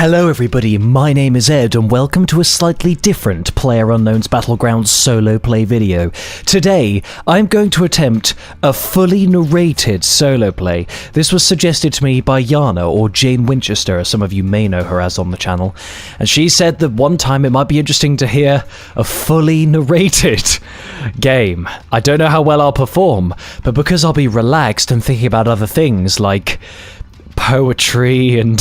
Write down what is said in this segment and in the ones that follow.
Hello everybody, my name is Ed and welcome to a slightly different PlayerUnknown's Battlegrounds solo play video. Today, I'm going to attempt a fully narrated solo play. This was suggested to me by Yana, or Jane Winchester, as some of you may know her as on the channel. And she said that one time it might be interesting to hear a fully narrated game. I don't know how well I'll perform, but because I'll be relaxed and thinking about other things like poetry and,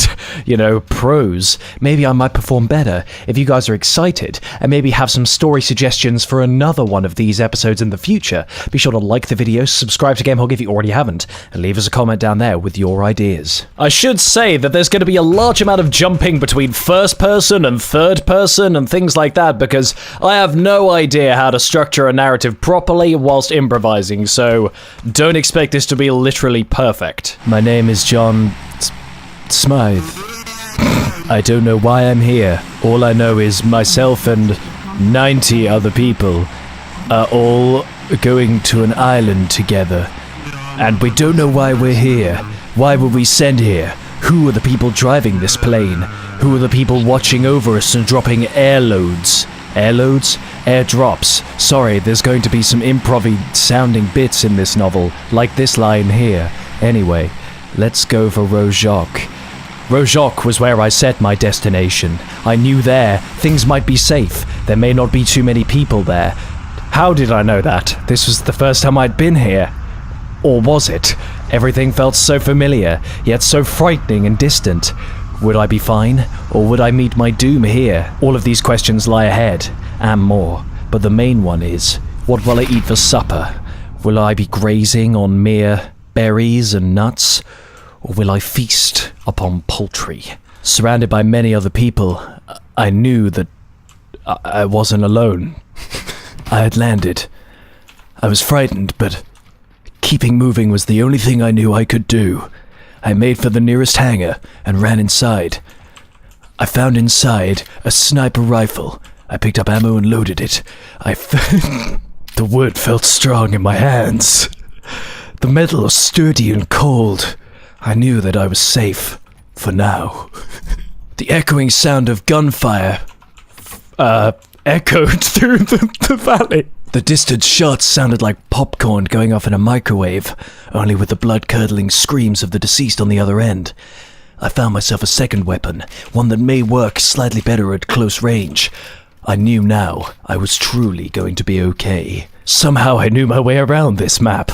prose, maybe I might perform better. If you guys are excited and maybe have some story suggestions for another one of these episodes in the future, be sure to like the video, subscribe to GameHog if you already haven't, and leave us a comment down there with your ideas. I should say that there's going to be a large amount of jumping between first person and third person and things like that, because I have no idea how to structure a narrative properly whilst improvising, so don't expect this to be literally perfect. My name is John Smythe. I don't know why I'm here. All I know is myself and 90 other people are all going to an island together. And we don't know why we're here. Why were we sent here? Who are the people driving this plane? Who are the people watching over us and dropping airloads? Airloads? Airdrops. Sorry, there's going to be some improv-y sounding bits in this novel, like this line here. Anyway, let's go for Rojoc. Rojoc was where I set my destination. I knew there, things might be safe. There may not be too many people there. How did I know that? This was the first time I'd been here. Or was it? Everything felt so familiar, yet so frightening and distant. Would I be fine, or would I meet my doom here? All of these questions lie ahead, and more. But the main one is, what will I eat for supper? Will I be grazing on mere berries and nuts? Or will I feast upon poultry? Surrounded by many other people, I knew that I wasn't alone. I had landed. I was frightened, but keeping moving was the only thing I knew I could do. I made for the nearest hangar and ran inside. I found inside a sniper rifle. I picked up ammo and loaded it. The wood felt strong in my hands. The metal was sturdy and cold. I knew that I was safe, for now. The echoing sound of gunfire echoed through the valley. The distant shots sounded like popcorn going off in a microwave, only with the blood-curdling screams of the deceased on the other end. I found myself a second weapon, one that may work slightly better at close range. I knew now I was truly going to be okay. Somehow I knew my way around this map.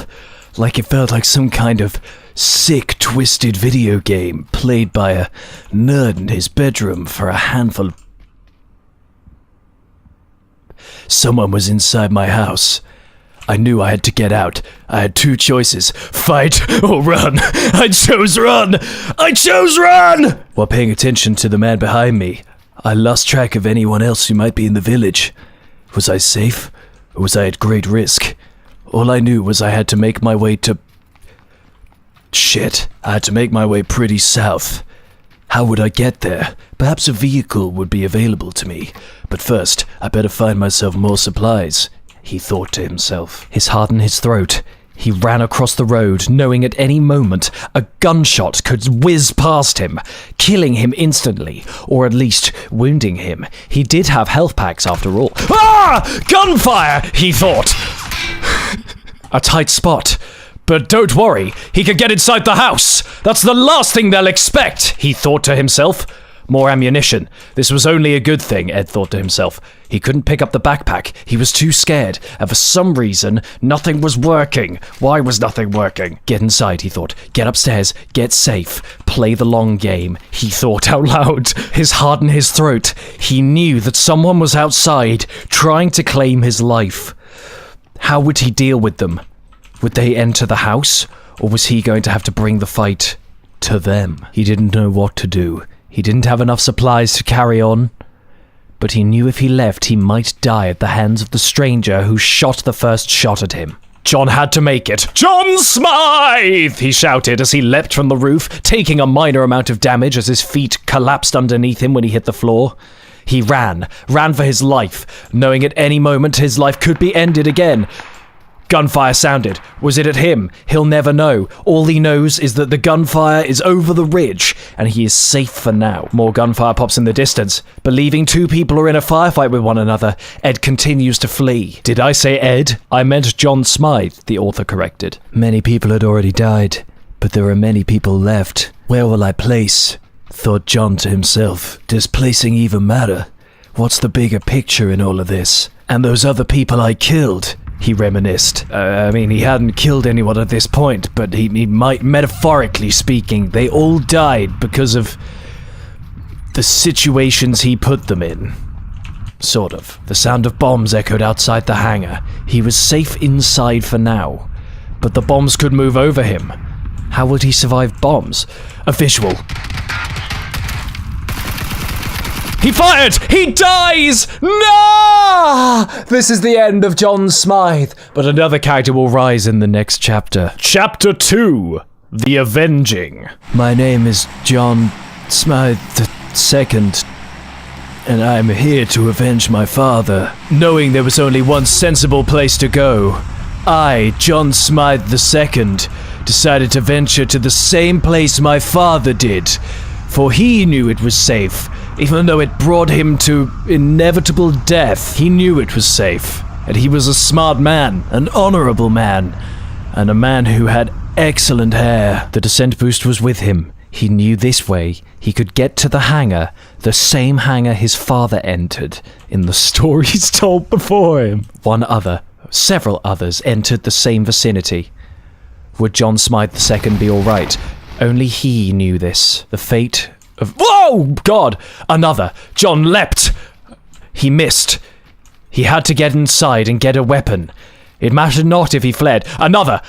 Like it felt like some kind of sick, twisted video game played by a nerd in his bedroom for a handful of... Someone was inside my house. I knew I had to get out. I had two choices, fight or run. I chose run! I chose run! While paying attention to the man behind me, I lost track of anyone else who might be in the village. Was I safe? Or was I at great risk? All I knew was I had to make my way to... Shit, I had to make my way pretty south. How would I get there? Perhaps a vehicle would be available to me. But first, I better find myself more supplies, he thought to himself. His heart in his throat. He ran across the road, knowing at any moment a gunshot could whiz past him, killing him instantly, or at least wounding him. He did have health packs after all. Ah! Gunfire! He thought. A tight spot. But don't worry, he could get inside the house. That's the last thing they'll expect, he thought to himself. More ammunition. This was only a good thing, Ed thought to himself. He couldn't pick up the backpack. He was too scared, and for some reason, nothing was working. Why was nothing working? Get inside, he thought. Get upstairs. Get safe. Play the long game, he thought out loud. His heart in his throat. He knew that someone was outside, trying to claim his life. How would he deal with them? Would they enter the house, or was he going to have to bring the fight to them? He didn't know what to do. He didn't have enough supplies to carry on, but he knew if he left he might die at the hands of the stranger who shot the first shot at him. John had to make it. John Smythe! He shouted as he leapt from the roof, taking a minor amount of damage as his feet collapsed underneath him when he hit the floor. He ran for his life, knowing at any moment his life could be ended again. Gunfire sounded. Was it at him? He'll never know. All he knows is that the gunfire is over the ridge, and he is safe for now. More gunfire pops in the distance. Believing two people are in a firefight with one another, Ed continues to flee. Did I say Ed? I meant John Smythe, the author corrected. Many people had already died, but there are many people left. Where will I place? Thought John to himself. Does placing even matter? What's the bigger picture in all of this? And those other people I killed, he reminisced. He hadn't killed anyone at this point, but he might, metaphorically speaking, they all died because of the situations he put them in. Sort of. The sound of bombs echoed outside the hangar. He was safe inside for now, but the bombs could move over him. How would he survive bombs? A visual. He fired! He dies! No! This is the end of John Smythe, but another character will rise in the next chapter. Chapter 2, The Avenging. My name is John Smythe II, and I'm here to avenge my father. Knowing there was only one sensible place to go, I, John Smythe II, decided to venture to the same place my father did, for he knew it was safe. Even though it brought him to inevitable death, he knew it was safe. And he was a smart man, an honorable man, and a man who had excellent hair. The descent boost was with him. He knew this way he could get to the hangar, the same hangar his father entered in the stories told before him. Several others entered the same vicinity. Would John Smythe II be alright? Only he knew this. The fate of... Whoa! God! Another! John leapt! He missed. He had to get inside and get a weapon. It mattered not if he fled. Another!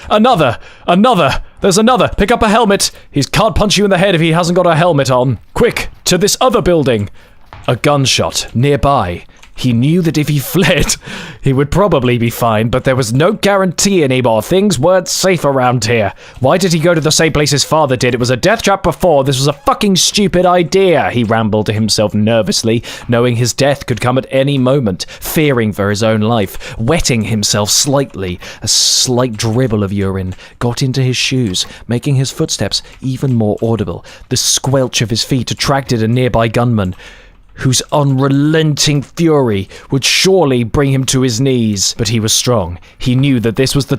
There's another! Pick up a helmet! He can't punch you in the head if he hasn't got a helmet on. Quick! To this other building! A gunshot nearby. He knew that if he fled, he would probably be fine, but there was no guarantee anymore. Things weren't safe around here. Why did he go to the same place his father did? It was a death trap before. This was a fucking stupid idea, he rambled to himself nervously, knowing his death could come at any moment, fearing for his own life, wetting himself slightly. A slight dribble of urine got into his shoes, making his footsteps even more audible. The squelch of his feet attracted a nearby gunman, whose unrelenting fury would surely bring him to his knees. But he was strong. He knew that this was the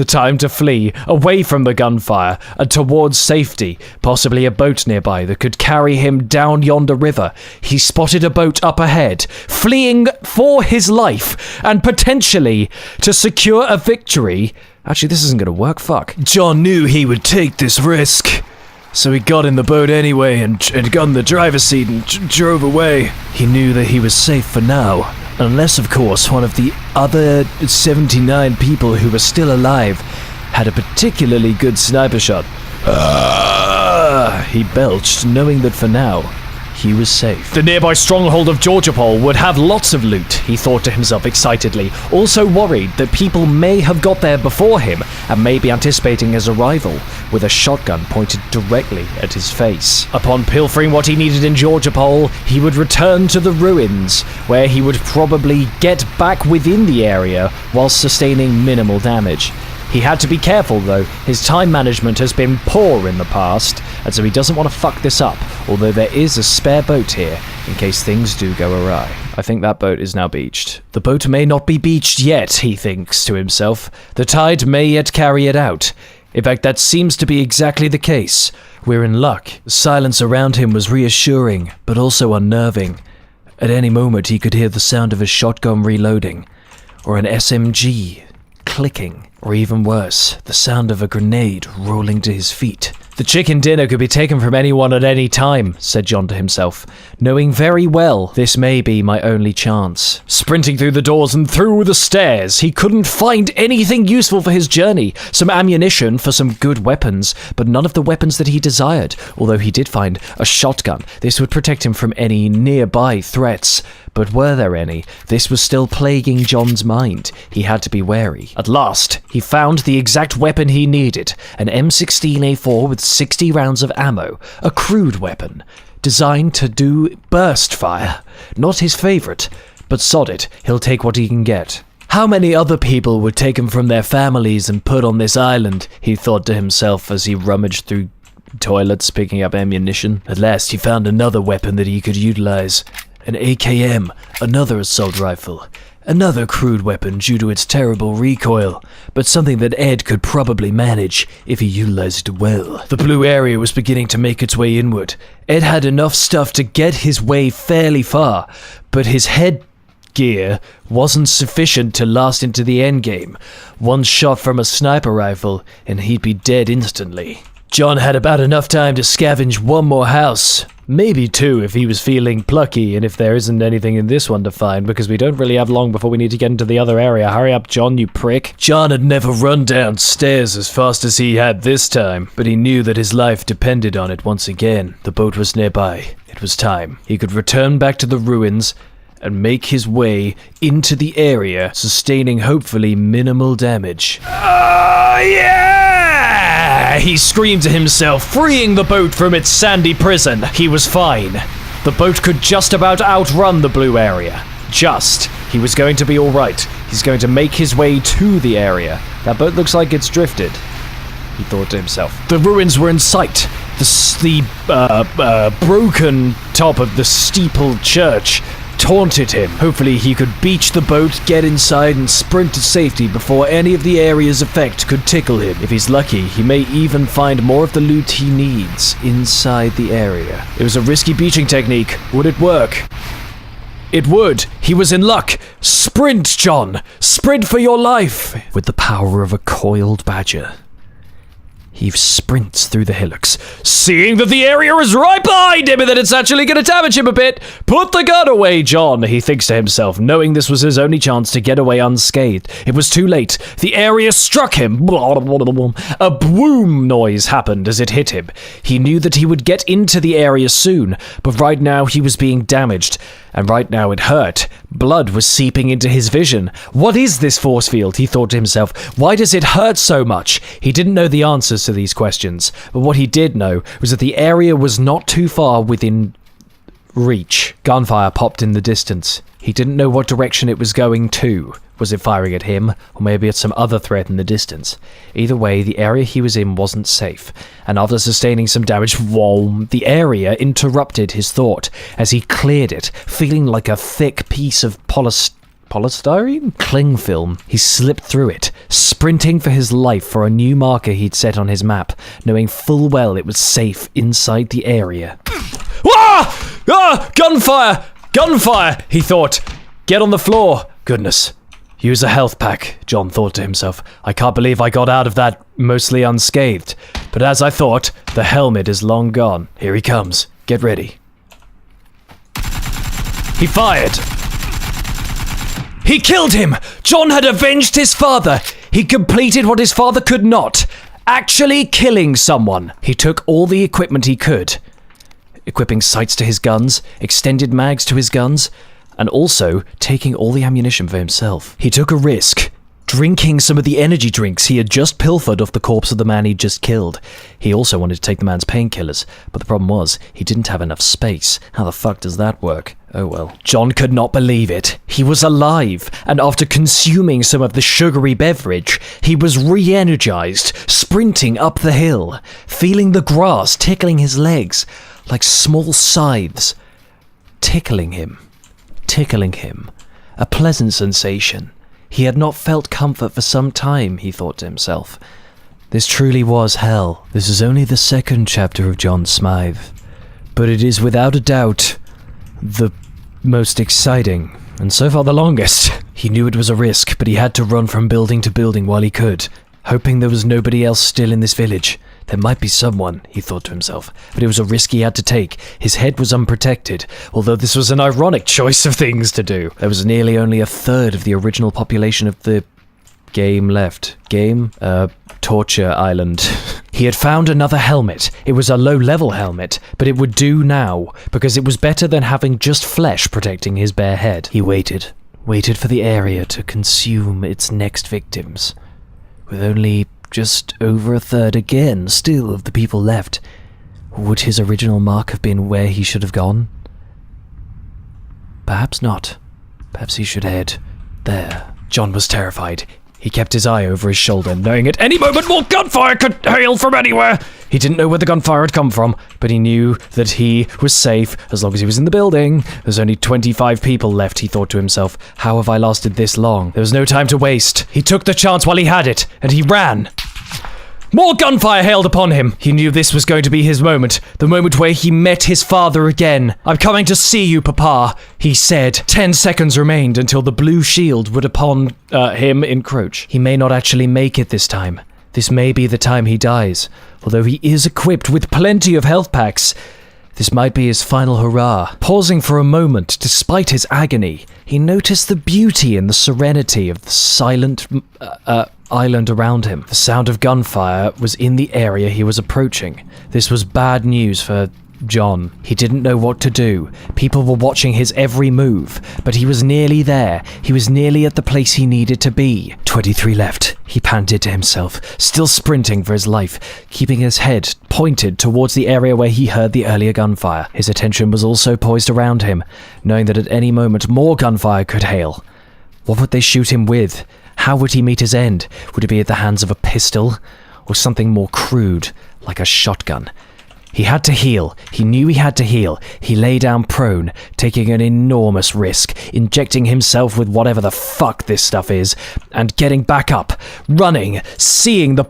time to flee, away from the gunfire, and towards safety, possibly a boat nearby that could carry him down yonder river. He spotted a boat up ahead, fleeing for his life, and potentially to secure a victory. Actually, this isn't going to work, fuck. John knew he would take this risk, so he got in the boat anyway and got in the driver's seat and drove away. He knew that he was safe for now, unless, of course, one of the other 79 people who were still alive had a particularly good sniper shot. He belched, knowing that for now, he was safe. The nearby stronghold of Georgiapol would have lots of loot, he thought to himself excitedly, also worried that people may have got there before him and may be anticipating his arrival, with a shotgun pointed directly at his face. Upon pilfering what he needed in Georgiapol, he would return to the ruins, where he would probably get back within the area whilst sustaining minimal damage. He had to be careful though, his time management has been poor in the past, and so he doesn't want to fuck this up, although there is a spare boat here, in case things do go awry. I think that boat is now beached. The boat may not be beached yet, he thinks to himself. The tide may yet carry it out. In fact, that seems to be exactly the case. We're in luck. The silence around him was reassuring, but also unnerving. At any moment he could hear the sound of a shotgun reloading, or an SMG clicking. Or even worse, the sound of a grenade rolling to his feet. The chicken dinner could be taken from anyone at any time, said John to himself, knowing very well this may be my only chance. Sprinting through the doors and through the stairs, he couldn't find anything useful for his journey. Some ammunition for some good weapons, but none of the weapons that he desired, although he did find a shotgun. This would protect him from any nearby threats. But were there any? This was still plaguing John's mind. He had to be wary. At last, he found the exact weapon he needed, an M16A4 with 60 rounds of ammo, a crude weapon, designed to do burst fire. Not his favourite, but sod it, he'll take what he can get. How many other people were taken from their families and put on this island, he thought to himself as he rummaged through toilets picking up ammunition. At last he found another weapon that he could utilize. An AKM, another assault rifle. Another crude weapon due to its terrible recoil, but something that Ed could probably manage if he utilized it well. The blue area was beginning to make its way inward. Ed had enough stuff to get his way fairly far, but his headgear wasn't sufficient to last into the endgame. One shot from a sniper rifle, and he'd be dead instantly. John had about enough time to scavenge one more house. Maybe two if he was feeling plucky, and if there isn't anything in this one to find, because we don't really have long before we need to get into the other area. Hurry up, John, you prick. John had never run downstairs as fast as he had this time, but he knew that his life depended on it once again. The boat was nearby. It was time. He could return back to the ruins and make his way into the area, sustaining hopefully minimal damage. Yeah! He screamed to himself, freeing the boat from its sandy prison. He was fine. The boat could just about outrun the blue area. Just. He was going to be alright. He's going to make his way to the area. That boat looks like it's drifted, he thought to himself. The ruins were in sight. The broken top of the steepled church taunted him. Hopefully he could beach the boat, get inside, and sprint to safety before any of the area's effect could tickle him. If he's lucky, he may even find more of the loot he needs inside the area. It was a risky beaching technique. Would it work? It would. He was in luck. Sprint, John! Sprint for your life! With the power of a coiled badger, he sprints through the hillocks, seeing that the area is right behind him and that it's actually going to damage him a bit. Put the gun away, John, he thinks to himself, knowing this was his only chance to get away unscathed. It was too late. The area struck him. A boom noise happened as it hit him. He knew that he would get into the area soon, but right now he was being damaged. And right now it hurt. Blood was seeping into his vision. What is this force field, he thought to himself. Why does it hurt so much? He didn't know the answers to these questions, but what he did know was that the area was not too far within reach. Gunfire popped in the distance. He didn't know what direction it was going to. Was it firing at him, or maybe at some other threat in the distance? Either way, the area he was in wasn't safe, and after sustaining some damage, the area interrupted his thought as he cleared it, feeling like a thick piece of polystyrene? Cling film. He slipped through it, sprinting for his life for a new marker he'd set on his map, knowing full well it was safe inside the area. Ah! Ah! Gunfire! Gunfire! He thought. Get on the floor. Goodness. Use a health pack, John thought to himself. I can't believe I got out of that mostly unscathed. But as I thought, the helmet is long gone. Here he comes. Get ready. He fired. He killed him! John had avenged his father! He completed what his father could not. Actually killing someone. He took all the equipment he could. Equipping sights to his guns, extended mags to his guns, and also taking all the ammunition for himself. He took a risk, drinking some of the energy drinks he had just pilfered off the corpse of the man he'd just killed. He also wanted to take the man's painkillers, but the problem was, he didn't have enough space. How the fuck does that work? Oh well. John could not believe it. He was alive, and after consuming some of the sugary beverage, he was re-energized, sprinting up the hill, feeling the grass tickling his legs, like small scythes, tickling him. A pleasant sensation. He had not felt comfort for some time, he thought to himself. This truly was hell. This is only the second chapter of John Smythe, but it is without a doubt the most exciting, and so far the longest. He knew it was a risk, but he had to run from building to building while he could, hoping there was nobody else still in this village. There might be someone, he thought to himself, but it was a risk he had to take. His head was unprotected, although this was an ironic choice of things to do. There was nearly only a third of the original population of the game left. Torture Island. He had found another helmet. It was a low-level helmet, but it would do now, because it was better than having just flesh protecting his bare head. He waited for the area to consume its next victims. With only just over a third again still of the people left, would his original mark have been where he should have gone? Perhaps not. Perhaps he should head there. John was terrified. He kept his eye over his shoulder, knowing at any moment more gunfire could hail from anywhere. He didn't know where the gunfire had come from, but he knew that he was safe as long as he was in the building. There's only 25 people left, he thought to himself. How have I lasted this long? There was no time to waste. He took the chance while he had it, and he ran. More gunfire hailed upon him. He knew this was going to be his moment, the moment where he met his father again. "I'm coming to see you, Papa," he said. 10 seconds remained until the blue shield would upon him encroach. He may not actually make it this time. This may be the time he dies. Although he is equipped with plenty of health packs, this might be his final hurrah. Pausing for a moment, despite his agony, he noticed the beauty and the serenity of the silent island around him. The sound of gunfire was in the area he was approaching. This was bad news for John. He didn't know what to do. People were watching his every move, but he was nearly there. He was nearly at the place he needed to be. 23 left, he panted to himself, still sprinting for his life, keeping his head pointed towards the area where he heard the earlier gunfire. His attention was also poised around him, knowing that at any moment more gunfire could hail. What would they shoot him with? How would he meet his end? Would it be at the hands of a pistol, or something more crude, like a shotgun? He had to heal. He knew he had to heal. He lay down prone, taking an enormous risk, injecting himself with whatever the fuck this stuff is, and getting back up, running, seeing the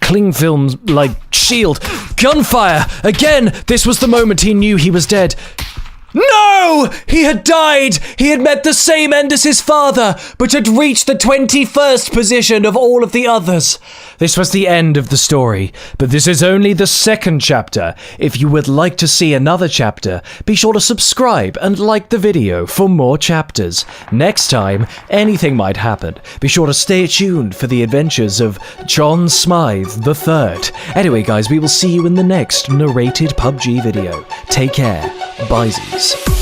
cling film like shield. Gunfire! Again! This was the moment he knew he was dead. No! He had died! He had met the same end as his father, but had reached the 21st position of all of the others. This was the end of the story, but this is only the second chapter. If you would like to see another chapter, be sure to subscribe and like the video for more chapters. Next time, anything might happen. Be sure to stay tuned for the adventures of John Smythe III. Anyway, guys, we will see you in the next narrated PUBG video. Take care. Bye-sies.